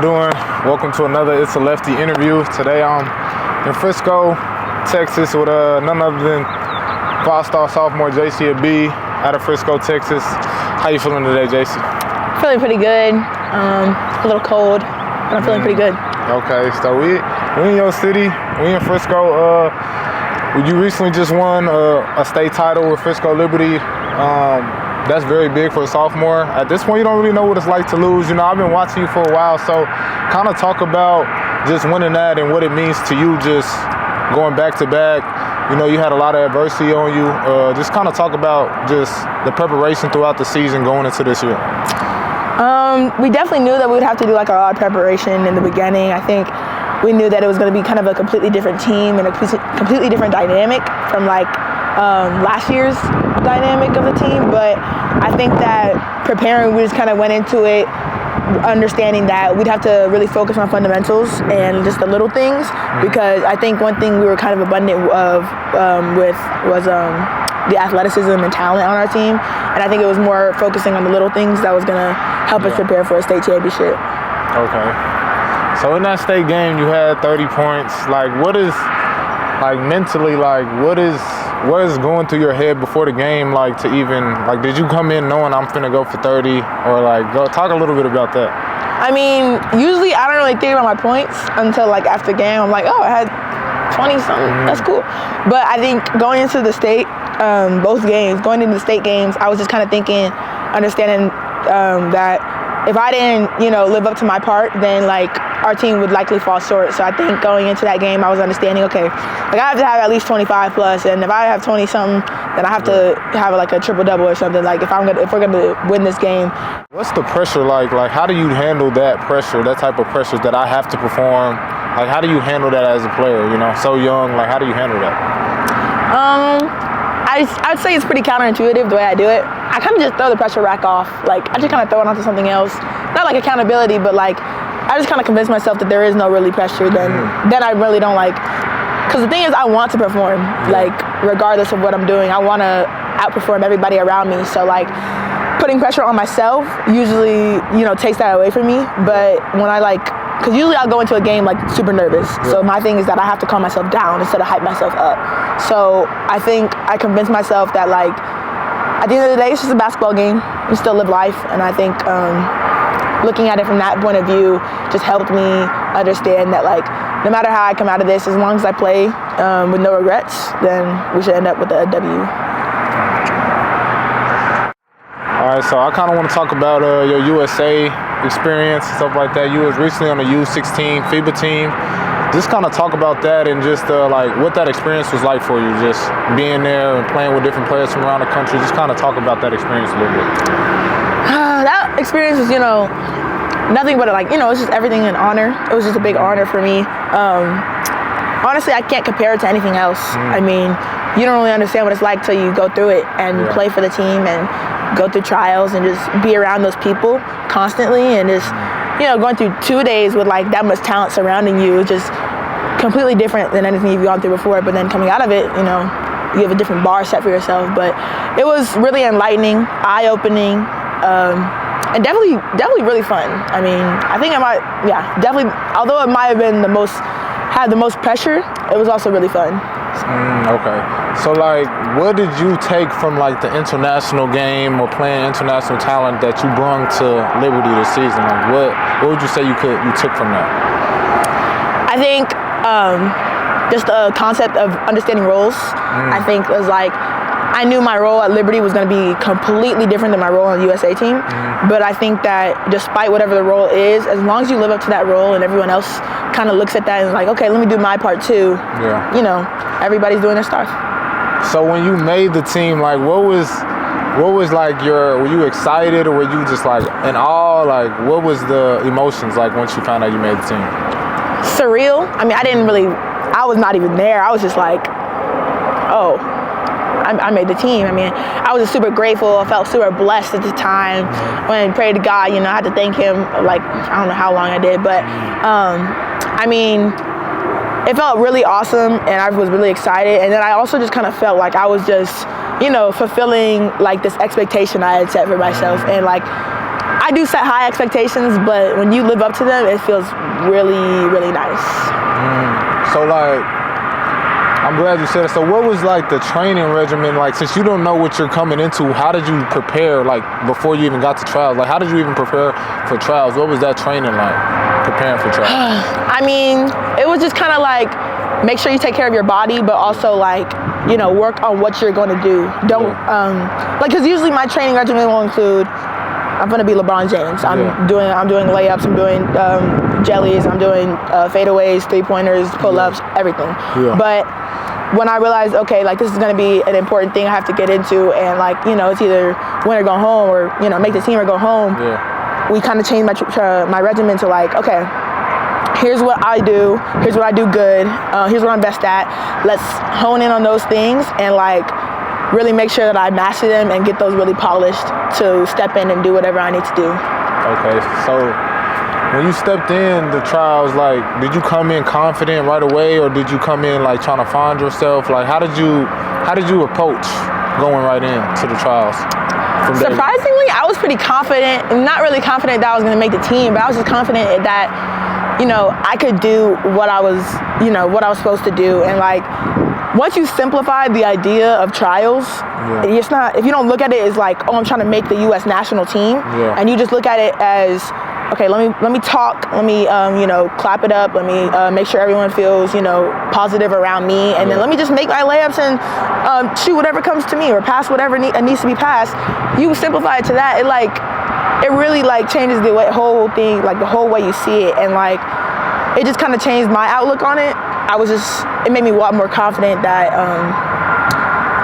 y'all doing? Welcome to another It's a Lefty interview. Today I'm in Frisco, Texas with none other than five-star sophomore Jacy Abii out of Frisco, Texas. How you feeling today, Jacy? Feeling pretty good. A little cold, but I'm feeling pretty good. Okay, so we in your city, we in Frisco. You recently just won a state title with Frisco Liberty. That's very big for a sophomore. At this point, you don't really know what it's like to lose. You know, I've been watching you for a while, so kind of talk about just winning that and what it means to you, just going back to back. You know, you had a lot of adversity on you. Just kind of talk about just the preparation throughout the season going into this year. We definitely knew that we would have to do like a lot of preparation in the beginning. I think we knew that it was going to be kind of a completely different team and a completely different dynamic from like last year's dynamic of the team, but I think that preparing, we just kind of went into it understanding that we'd have to really focus on fundamentals and just the little things, because I think one thing we were kind of abundant of was the athleticism and talent on our team, and I think it was more focusing on the little things that was going to help us prepare for a state championship. Okay. So in that state game, you had 30 points. Like, what is, like, mentally, like, what is going through your head before the game, like, to even, like, did you come in knowing I'm finna go for 30, or like, talk a little bit about that? I mean, usually I don't really think about my points until like after the game. I'm like, oh, I had 20 something. That's cool. But I think going into the state, both games, going into the state games, I was just kind of thinking, understanding that if I didn't, live up to my part, then like our team would likely fall short. So I think going into that game, I was understanding, okay, like I have to have at least 25 plus, and if I have 20 something, then I have to have like a triple double or something. Like if we're gonna win this game. What's the pressure like? Like, how do you handle that pressure, that type of pressure that I have to perform? Like, how do you handle that as a player? So young. Like, how do you handle that? I'd say it's pretty counterintuitive the way I do it. I kind of just throw the pressure rack off. Like, I just kind of throw it onto something else. Not like accountability, but like, I just kind of convince myself that there is no really pressure. Then I really don't like, because the thing is, I want to perform. Like, regardless of what I'm doing, I want to outperform everybody around me. So like, putting pressure on myself usually, takes that away from me. But when because usually I'll go into a game like super nervous. So my thing is that I have to calm myself down instead of hype myself up. So I think I convince myself that like, at the end of the day, it's just a basketball game. You still live life. And I think looking at it from that point of view just helped me understand that like, no matter how I come out of this, as long as I play with no regrets, then we should end up with a W. All right, so I kind of want to talk about your USA experience and stuff like that. You was recently on the U16 FIBA team. Just kind of talk about that and just like what that experience was like for you, just being there and playing with different players from around the country. Just kind of talk about that experience a little bit. That experience was, nothing but like, it's just everything an honor. It was just a big honor for me. Honestly, I can't compare it to anything else. I mean, you don't really understand what it's like till you go through it and play for the team and go through trials and just be around those people constantly, and just, going through 2 days with like that much talent surrounding you is just completely different than anything you've gone through before. But then coming out of it, you have a different bar set for yourself. But it was really enlightening, eye-opening, and definitely really fun. I mean, I think definitely, although it might have been had the most pressure, it was also really fun. Okay. So like, what did you take from like the international game or playing international talent that you brought to Liberty this season? Like, what would you say you took from that? I think just the concept of understanding roles. I think was like, I knew my role at Liberty was going to be completely different than my role on the USA team. But I think that despite whatever the role is, as long as you live up to that role and everyone else kind of looks at that and is like, okay, let me do my part too. Everybody's doing their stuff. So when you made the team, like, what was like were you excited, or were you just like in awe? Like, what was the emotions like once you found out you made the team? Surreal. I mean, I was not even there. I was just like, oh, I made the team. I mean, I was just super grateful. I felt super blessed at the time. When I prayed to God, I had to thank him, like, I don't know how long I did, but I mean, it felt really awesome, and I was really excited. And then I also just kind of felt like I was just, fulfilling like this expectation I had set for myself. And like, I I do set high expectations, but when you live up to them, it feels really, really nice. So like, I'm glad you said it. So what was like the training regimen like? Since you don't know what you're coming into, how did you prepare like before you even got to trials? Like, how did you even prepare for trials? What was that training like, preparing for trials? I mean, it was just kind of like, make sure you take care of your body, but also like, you know, work on what you're going to do. Don't like, because usually my training regimen will include, I'm going to be LeBron James. I'm doing layups, I'm doing jellies, I'm doing fadeaways, 3-pointers, pull-ups, everything. But when I realized, okay, like this is going to be an important thing I have to get into, and like, you know, it's either win or go home, or, you know, make the team or go home. We kind of changed my regimen to like, okay, here's what I do, here's what I do good, here's what I'm best at. Let's hone in on those things and like really make sure that I master them and get those really polished to step in and do whatever I need to do. Okay, so when you stepped in the trials, like, did you come in confident right away, or did you come in like trying to find yourself? Like, how did you approach going right into the trials? Surprisingly, I was pretty confident. Not really confident that I was going to make the team, but I was just confident that, you know, I could do what I was supposed to do. And like, once you simplify the idea of trials, it's not, if you don't look at it as like, oh, I'm trying to make the U.S. national team, and you just look at it as, okay, let me talk, let me you know, clap it up, let me make sure everyone feels, you know, positive around me, and then let me just make my layups and shoot whatever comes to me or pass whatever needs to be passed. You simplify it to that, it really like changes the whole thing, like the whole way you see it, and like it just kind of changed my outlook on it. It made me a lot more confident that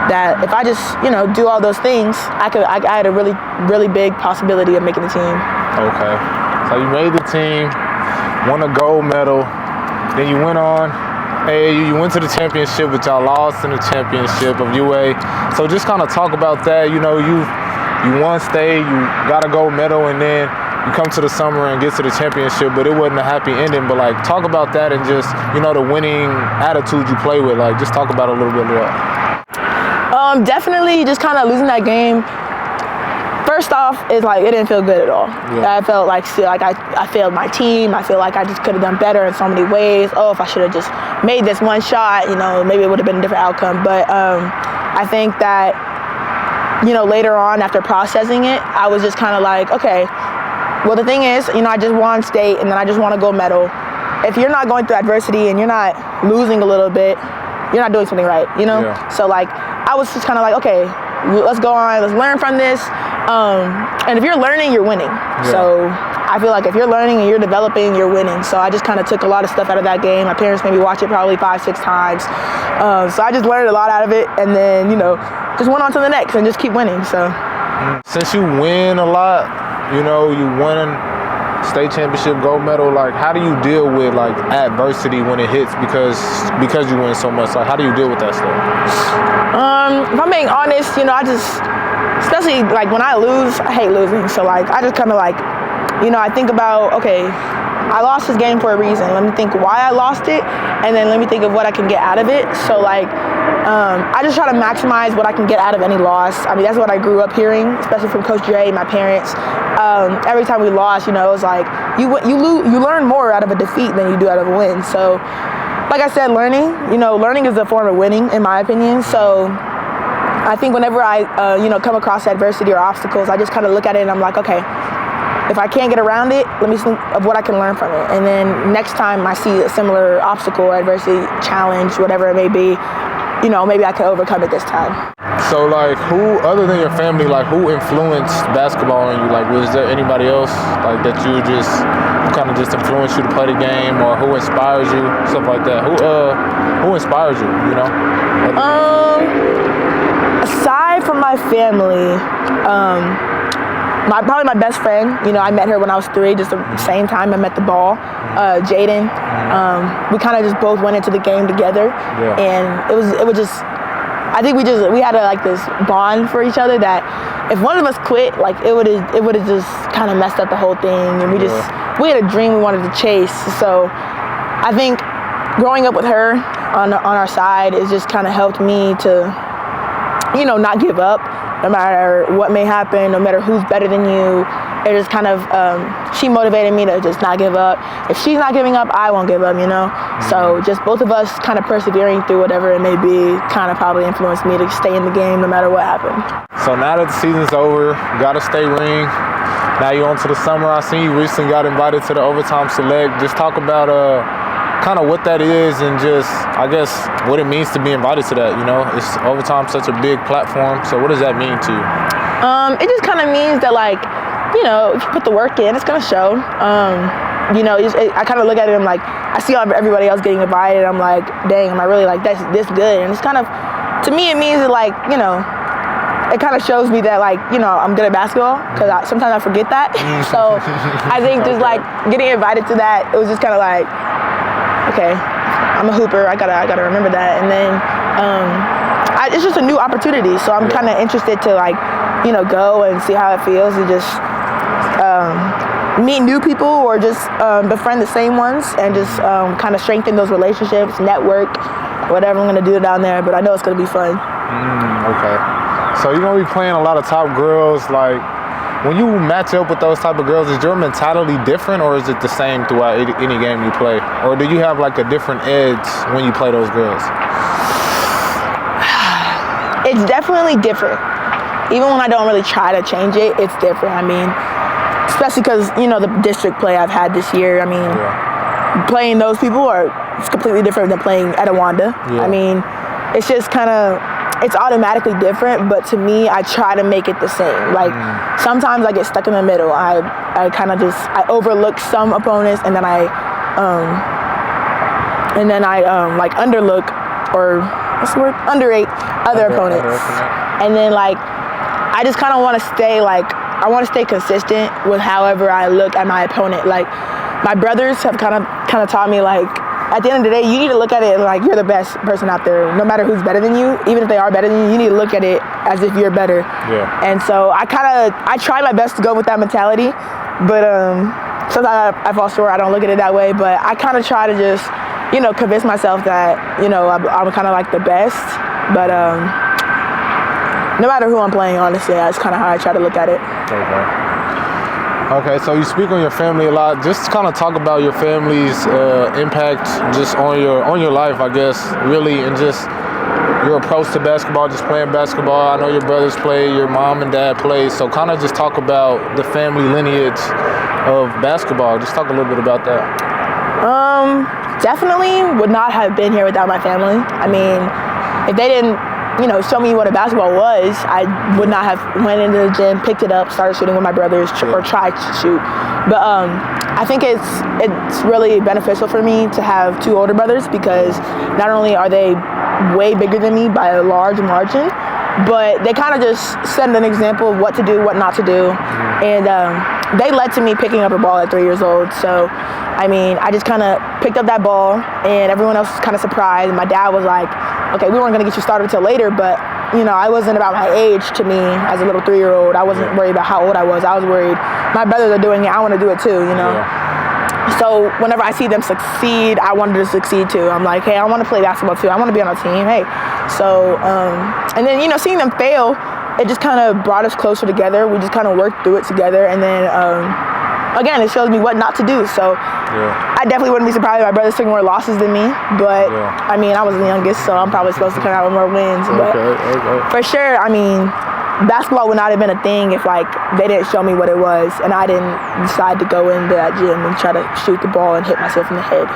that if I just, you know, do all those things, I had a really, really big possibility of making the team. Okay. So you made the team, won a gold medal, then you went on, you went to the championship, but y'all lost in the championship of UA. So just kind of talk about that. You know, you won state, you got a gold medal, and then you come to the summer and get to the championship, but it wasn't a happy ending. But like, talk about that and just, you know, the winning attitude you play with. Like, just talk about a little bit of that. Definitely just kind of losing that game. First off, it's like, it didn't feel good at all. I felt like I failed my team. I feel like I just could have done better in so many ways. Oh, if I should have just made this one shot, you know, maybe it would have been a different outcome. But I think that, you know, later on after processing it, I was just kind of like, okay, well, the thing is, you know, I just won state and then I just won a gold medal. If you're not going through adversity and you're not losing a little bit, you're not doing something right, you know? So like, I was just kind of like, okay, let's go on, let's learn from this. And if you're learning, you're winning. So I feel like if you're learning and you're developing, you're winning. So I just kind of took a lot of stuff out of that game. My parents made me watch it probably 5-6 times. So I just learned a lot out of it, and then, you know, just went on to the next and just keep winning. So since you win a lot, you know, you won state championship, gold medal, like, how do you deal with like adversity when it hits because you win so much? Like, how do you deal with that stuff? If I'm being honest, you know, I just, especially like when I lose, I hate losing. So like, I just kind of like, you know, I think about, okay, I lost this game for a reason. Let me think why I lost it, and then let me think of what I can get out of it. So like, I just try to maximize what I can get out of any loss. I mean, that's what I grew up hearing, especially from Coach Dre, my parents. Every time we lost, you know, it was like, you learn more out of a defeat than you do out of a win. So, like I said, learning is a form of winning, in my opinion. So I think whenever I, you know, come across adversity or obstacles, I just kind of look at it and I'm like, okay, if I can't get around it, let me think of what I can learn from it. And then next time I see a similar obstacle or adversity, challenge, whatever it may be, you know, maybe I can overcome it this time. So like, who, other than your family, like, who influenced basketball on you? Like, was there anybody else like that who kind of just influenced you to play the game, or who inspires you, stuff like that? Who inspires you, you know? Aside from my family, probably my best friend, you know, I met her when I was 3, just the same time I met the ball, Jaden. We kind of just both went into the game together, and it was just, I think we had like this bond for each other that if one of us quit, like it would have just kind of messed up the whole thing, and we had a dream we wanted to chase. So I think growing up with her on our side has just kind of helped me to, you know, not give up, no matter what may happen, no matter who's better than you. it just kind of, she motivated me to just not give up. If she's not giving up, I won't give up, you know? So just both of us kind of persevering through whatever it may be kind of probably influenced me to stay in the game no matter what happened. So now that the season's over, got a state ring. Now you're on to the summer. I seen you recently got invited to the Overtime Select. Just talk about kind of what that is and just, I guess, what it means to be invited to that, you know? It's Overtime, such a big platform. So what does that mean to you? It just kind of means that, like, you know, if you put the work in, it's going to show. You know, I kind of look at it and I'm like, I see everybody else getting invited. I'm like, dang, am I really like this good? And it's kind of, to me, it means that, like, you know, it kind of shows me that, like, you know, I'm good at basketball because sometimes I forget that. So I think just like getting invited to that, it was just kind of like, okay, I'm a hooper. I gotta remember that. And then it's just a new opportunity. So I'm kind of interested to, like, you know, go and see how it feels to just meet new people or just befriend the same ones and just kind of strengthen those relationships, network, whatever I'm gonna do down there. But I know it's gonna be fun. Okay. So you're gonna be playing a lot of top girls. Like, when you match up with those type of girls, is your mentality different or is it the same throughout any game you play? Or do you have like a different edge when you play those girls? It's definitely different. Even when I don't really try to change it, it's different. I mean, especially because, you know, the district play I've had this year, I mean, playing those people it's completely different than playing at Awanda. I mean, it's just kind of, it's automatically different, but to me, I try to make it the same. Like, sometimes I get stuck in the middle. I kind of just, I overlook some opponents and then I like underlook, or what's the word? Underrate other opponents. And then, like, I just kind of want to stay, like, I want to stay consistent with however I look at my opponent. Like, my brothers have kind of taught me, like, at the end of the day, you need to look at it like you're the best person out there. No matter who's better than you, even if they are better than you, you need to look at it as if you're better. And so I try my best to go with that mentality, but sometimes I fall short. I don't look at it that way, but I kind of try to just, you know, convince myself that, you know, I'm kind of like the best. But no matter who I'm playing, honestly, that's kind of how I try to look at it. Okay, so you speak on your family a lot. Just kind of talk about your family's impact just on your life, I guess, really, and just your approach to basketball, just playing basketball. I know your brothers play, your mom and dad play, so kind of just talk about the family lineage of basketball. Just talk a little bit about that. Definitely would not have been here without my family. I mean, if they didn't, you know, show me what a basketball was, I would not have went into the gym, picked it up, started shooting with my brothers, or tried to shoot. But I think it's really beneficial for me to have two older brothers because not only are they way bigger than me by a large margin, but they kind of just set an example of what to do, what not to do. And they led to me picking up a ball at 3 years old. So, I mean, I just kind of picked up that ball and everyone else was kind of surprised. My dad was like, okay, we weren't going to get you started until later, but, you know, I wasn't about my age to me as a little 3-year-old. I wasn't worried about how old I was. I was worried, my brothers are doing it, I want to do it too, you know? So whenever I see them succeed, I wanted to succeed too. I'm like, hey, I want to play basketball too. I want to be on a team, hey. So, and then, you know, seeing them fail, it just kind of brought us closer together. We just kind of worked through it together. And then, again, it shows me what not to do. So I definitely wouldn't be surprised if my brothers took more losses than me. But, I mean, I was the youngest, so I'm probably supposed to come out with more wins. But for sure, I mean, basketball would not have been a thing if, like, they didn't show me what it was and I didn't decide to go into that gym and try to shoot the ball and hit myself in the head.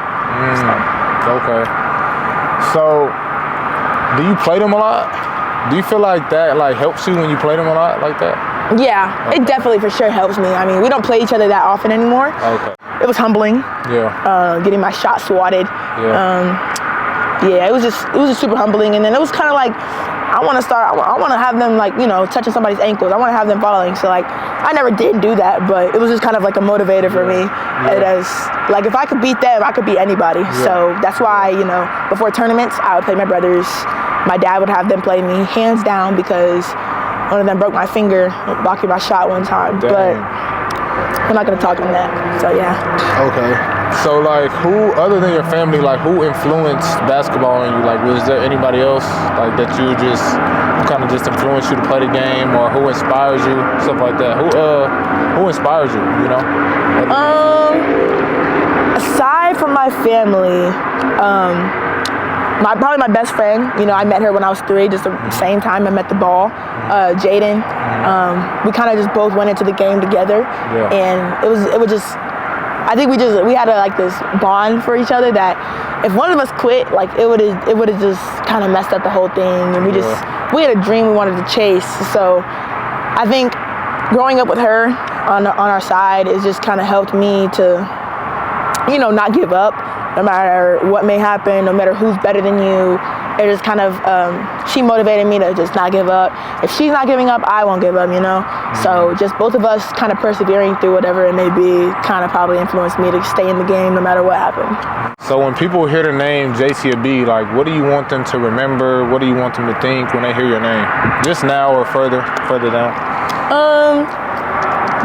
So do you play them a lot? Do you feel like that, like, helps you when you play them a lot like that? Yeah, it definitely for sure helps me. I mean, we don't play each other that often anymore. It was humbling. Getting my shot swatted. It was just super humbling. And then it was kind of like, I want to have them, like, you know, touching somebody's ankles. I want to have them falling. So, like, I never did do that, but it was just kind of like a motivator for me. And as, like, if I could beat them, I could beat anybody. So that's why, you know, before tournaments, I would play my brothers. My dad would have them play me hands down because one of them broke my finger blocking my shot one time. But we're not going to talk on that. So, yeah. So, like, who, other than your family, like, who influenced basketball on you? Like, was there anybody else, like, that you just kind of just influenced you to play the game, or who inspires you, stuff like that? Who inspires you? You know. Aside from my family, probably my best friend. You know, I met her when I was 3, just the same time I met the ball. Jaden. We kind of just both went into the game together, and it was just. I think we had like this bond for each other that if one of us quit, like it would have just kind of messed up the whole thing. And we had a dream we wanted to chase. So I think growing up with her on our side has just kind of helped me to, you know, not give up, no matter what may happen, no matter who's better than you. It just kind of, she motivated me to just not give up. If she's not giving up, I won't give up, you know? So just both of us kind of persevering through whatever it may be kind of probably influenced me to stay in the game no matter what happened. So when people hear the name Jacy Abii, like what do you want them to remember? What do you want them to think when they hear your name? Just now or further down?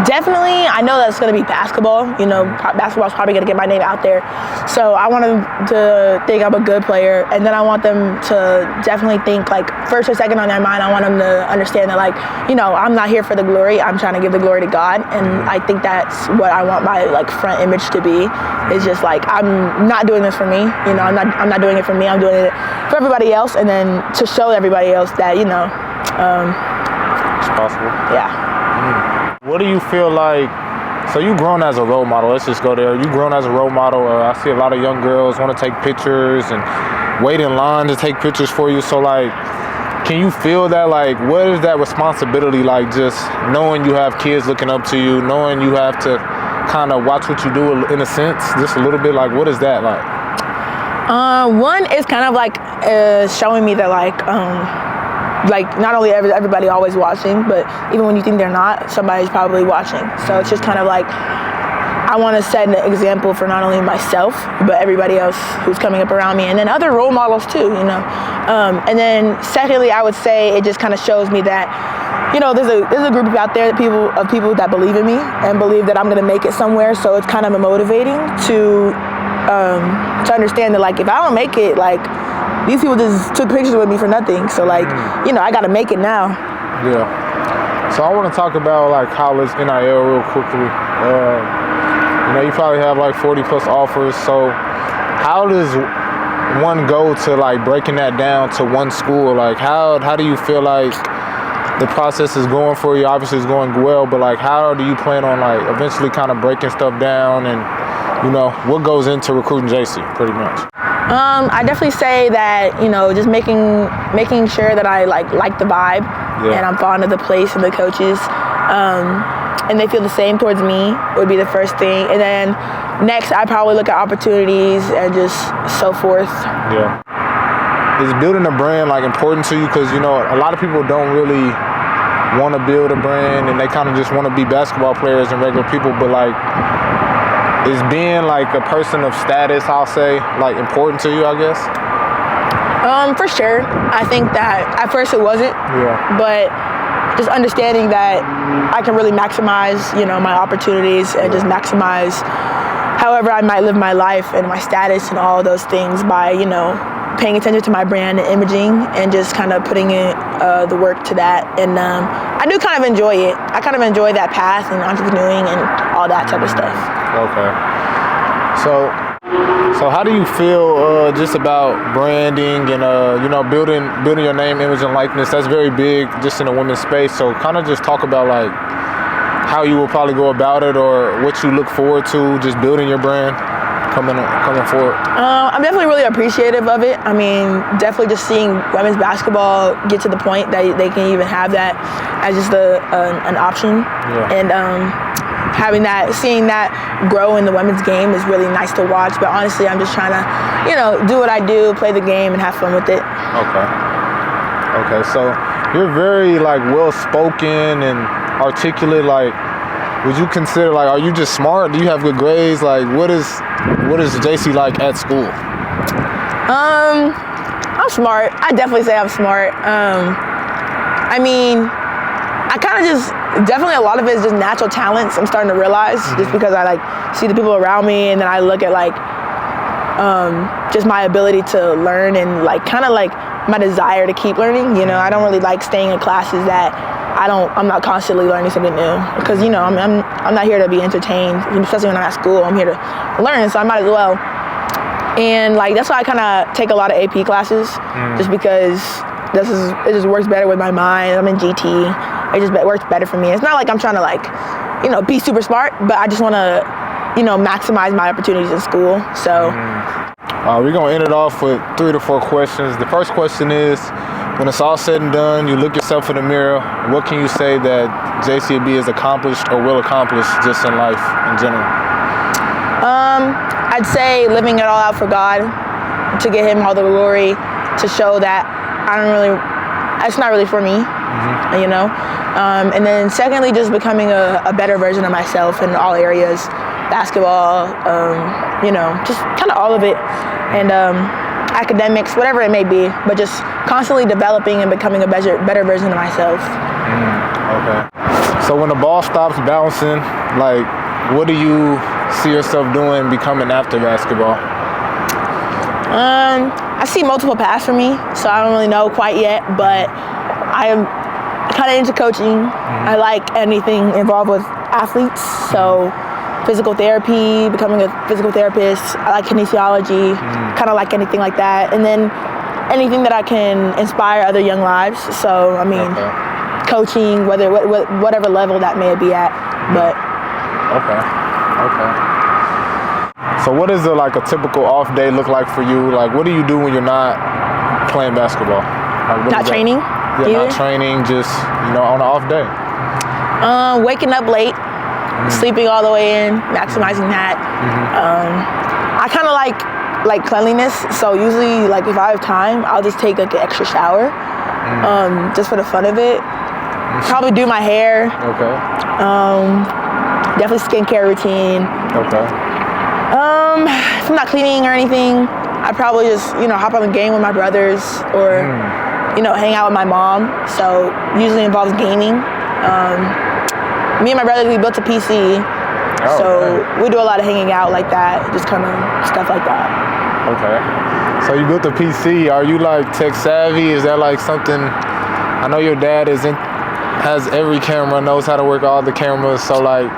Definitely, I know that it's going to be basketball. You know, basketball's probably going to get my name out there. So I want them to think I'm a good player. And then I want them to definitely think, like, first or second on their mind, I want them to understand that, like, you know, I'm not here for the glory. I'm trying to give the glory to God. And I think that's what I want my, like, front image to be. It's just, like, I'm not doing this for me. You know, I'm not doing it for me. I'm doing it for everybody else. And then to show everybody else that, you know. It's possible. Yeah. What do you feel like, so you grown as a role model, let's just go there. You grown as a role model. I see a lot of young girls want to take pictures and wait in line to take pictures for you. So like, can you feel that, like, what is that responsibility like, just knowing you have kids looking up to you, knowing you have to kind of watch what you do in a sense, just a little bit, like, what is that like? One is kind of like showing me that like not only everybody always watching, but even when you think they're not, somebody's probably watching. So it's just kind of like I want to set an example for not only myself, but everybody else who's coming up around me, and then other role models too, you know. And then secondly, I would say it just kind of shows me that, you know, there's a group out there of people that believe in me and believe that I'm gonna make it somewhere. So it's kind of motivating to understand that, like, if I don't make it, like, these people just took pictures with me for nothing. So, like, you know, I got to make it now. Yeah. So I want to talk about, like, college NIL real quickly. You know, you probably have, like, 40-plus offers. So how does one go to, like, breaking that down to one school? Like, how do you feel like the process is going for you? Obviously, it's going well, but, like, how do you plan on, like, eventually kind of breaking stuff down, and, you know, what goes into recruiting Jacy, pretty much? I definitely say that, you know, just making sure that I like the vibe, and I'm fond of the place and the coaches, and they feel the same towards me would be the first thing. And then next, I probably look at opportunities and just so forth. Yeah. Is building a brand, like, important to you? Because, you know, a lot of people don't really want to build a brand, and they kind of just want to be basketball players and regular people, but, like, is being, like, a person of status, I'll say, like, important to you, I guess? For sure. I think that at first it wasn't. Yeah. But just understanding that I can really maximize, you know, my opportunities and just maximize however I might live my life and my status and all of those things by, you know, paying attention to my brand and imaging and just kind of putting in the work to that. And I do kind of enjoy it. I kind of enjoy that path and entrepreneuring and all that type of stuff. Okay. So how do you feel just about branding and you know, building your name, image, and likeness? That's very big just in the women's space. So kind of just talk about, like, how you will probably go about it, or what you look forward to just building your brand coming forward. I'm definitely really appreciative of it. I mean, definitely just seeing women's basketball get to the point that they can even have that as just an option, and seeing that grow in the women's game is really nice to watch. But honestly, I'm just trying to, you know, do what I do, play the game, and have fun with it. Okay. So you're very, like, well spoken and articulate. Like, would you consider, like, are you just smart? Do you have good grades? Like, what is Jacy like at school? I'm smart. I definitely say I'm smart. I mean, I kind of just, definitely a lot of it is just natural talents I'm starting to realize, just because I, like, see the people around me, and then I look at, like, just my ability to learn and, like, kind of, like, my desire to keep learning. You know, I don't really like staying in classes that I'm not constantly learning something new, because you know I'm not here to be entertained, especially when I'm at school. I'm here to learn, so I might as well. And like that's why I kind of take a lot of AP classes, just because it just works better with my mind. I'm in GT. It just works better for me. It's not like I'm trying to like, you know, be super smart, but I just want to, you know, maximize my opportunities in school. So we're gonna end it off with 3 to 4 questions. The first question is, when it's all said and done, you look yourself in the mirror, what can you say that Jacy Abii has accomplished or will accomplish just in life in general? I'd say living it all out for God, to get Him all the glory, to show that it's not really for me, you know. And then secondly, just becoming a better version of myself in all areas, basketball, you know, just kind of all of it, and academics, whatever it may be, but just constantly developing and becoming a better version of myself. Okay. So when the ball stops bouncing, like, what do you see yourself doing, becoming after basketball? I see multiple paths for me, so I don't really know quite yet, but I am kind of into coaching. I like anything involved with athletes, so physical therapy, becoming a physical therapist. I like kinesiology, kind of like anything like that. And then anything that I can inspire other young lives. So, I mean, coaching, whatever level that may be at, but. Okay. So what does a typical off day look like for you? Like, what do you do when you're not playing basketball? Like, not training? Yeah, either? Not training, just, you know, on an off day. Waking up late, sleeping all the way in, maximizing that. I kind of like cleanliness, so usually, like, if I have time, I'll just take like an extra shower, just for the fun of it. Probably do my hair. Okay. Definitely skincare routine. Okay. If I'm not cleaning or anything, I probably just, you know, hop on the game with my brothers, or you know, hang out with my mom. So usually involves gaming. Me and my brothers, we built a PC, so we do a lot of hanging out like that, just kind of stuff like that. Okay. So you built a PC. Are you like tech savvy? Is that like something? I know your dad has every camera, knows how to work all the cameras. So like,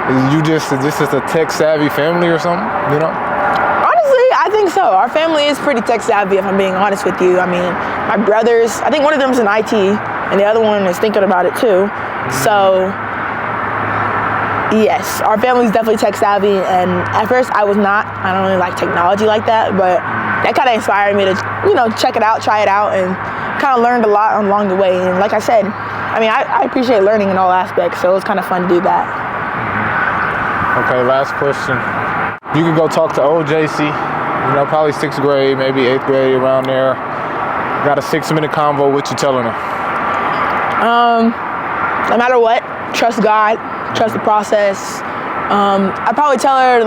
is this is a tech savvy family or something? You know? Honestly, I think so. Our family is pretty tech savvy, if I'm being honest with you. I mean, my brothers, I think one of them's in IT, and the other one is thinking about it too. So, yes, our family's definitely tech savvy, and at first I was not. I don't really like technology like that, but that kind of inspired me to, you know, check it out, try it out, and kind of learned a lot along the way. And like I said, I mean, I appreciate learning in all aspects, so it was kind of fun to do that. Okay, last question. You can go talk to old Jacy, you know, probably 6th grade, maybe 8th grade, around there. Got a 6-minute convo. What you telling her? No matter what, trust God, trust the process. I'd probably tell her to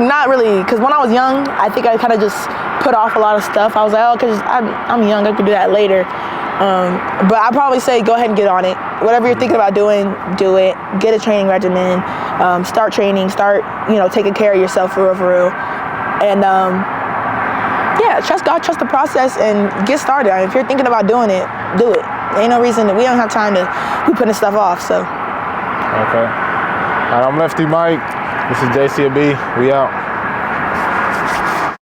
not really, because when I was young, I think I kind of just put off a lot of stuff. I was like, oh, because I'm young, I could do that later. But I'd probably say go ahead and get on it. Whatever you're thinking about doing, do it. Get a training regimen. Start training. Start, you know, taking care of yourself for real. And yeah, trust God, trust the process, and get started. I mean, if you're thinking about doing it, do it. Ain't no reason that we don't have time to be putting stuff off. So. Okay. All right, I'm Lefty Mike. This is Jacy Abii. We out.